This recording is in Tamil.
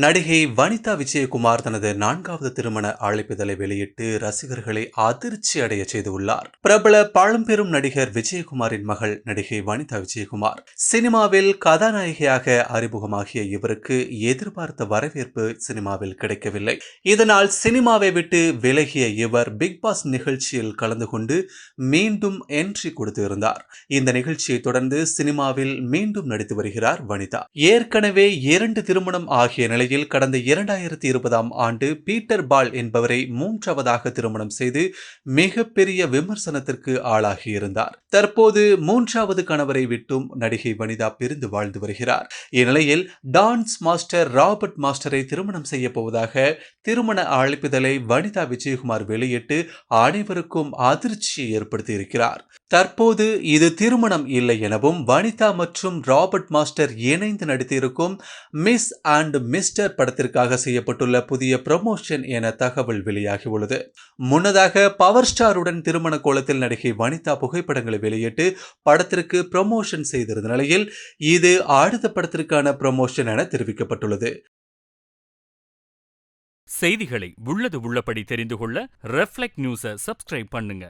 நடிகை வனிதா விஜயகுமார் தனது 4வது திருமண அழைப்பிதழை வெளியிட்டு ரசிகர்களை அதிர்ச்சி அடைய செய்துள்ளார். பிரபல பழம்பெரும் நடிகர் விஜயகுமாரின் மகள் நடிகை வனிதா விஜயகுமார் சினிமாவில் கதாநாயகியாக அறிமுகமாகிய இவருக்கு எதிர்பார்த்த வரவேற்பு சினிமாவில் கிடைக்கவில்லை. இதனால் சினிமாவை விட்டு விலகிய இவர் பிக் பாஸ் நிகழ்ச்சியில் கலந்து கொண்டு மீண்டும் என்ட்ரி கொடுத்து இருந்தார். இந்த நிகழ்ச்சியை தொடர்ந்து சினிமாவில் மீண்டும் நடித்து வருகிறார் வனிதா. ஏற்கனவே 2 திருமணம் ஆகிய நிலையில் கடந்த 2020ஆம் ஆண்டு பீட்டர் பால் என்பவரை 3வதாக திருமணம் செய்து மிகப்பெரிய விமர்சனத்திற்கு ஆளாகியிருந்தார். தற்போது 3வது கணவரை விட்டும் நடிகை வனிதா பிரிந்து வாழ்ந்து வருகிறார். இந்நிலையில் டான்ஸ் மாஸ்டர் ராபர்ட் மாஸ்டரை திருமணம் செய்ய போவதாக திருமண அழைப்பிதழை வனிதா விஜயகுமார் வெளியிட்டு அனைவருக்கும் அதிர்ச்சியை ஏற்படுத்தி இருக்கிறார். தற்போது இது திருமணம் இல்லை எனவும் வனிதா மற்றும் ராபர்ட் மாஸ்டர் இணைந்து நடித்திருக்கும் மிஸ் அண்ட் மிஸ்டர் படத்திற்காக செய்யப்பட்டுள்ள புதிய ப்ரமோஷன் என தகவல் வெளியாகியுள்ளது. முன்னதாக பவர் ஸ்டாருடன் திருமண கோலத்தில் நடிகை வனிதா புகைப்படங்களை வெளியிட்டு படத்திற்கு ப்ரமோஷன் செய்திருந்த நிலையில் இது அடுத்த படத்திற்கான ப்ரமோஷன் என தெரிவிக்கப்பட்டுள்ளது. செய்திகளை உள்ளது உள்ளபடி தெரிந்து கொள்ள ரெஃப்ளெக்ட் நியூஸை சப்ஸ்கிரைப் பண்ணுங்க.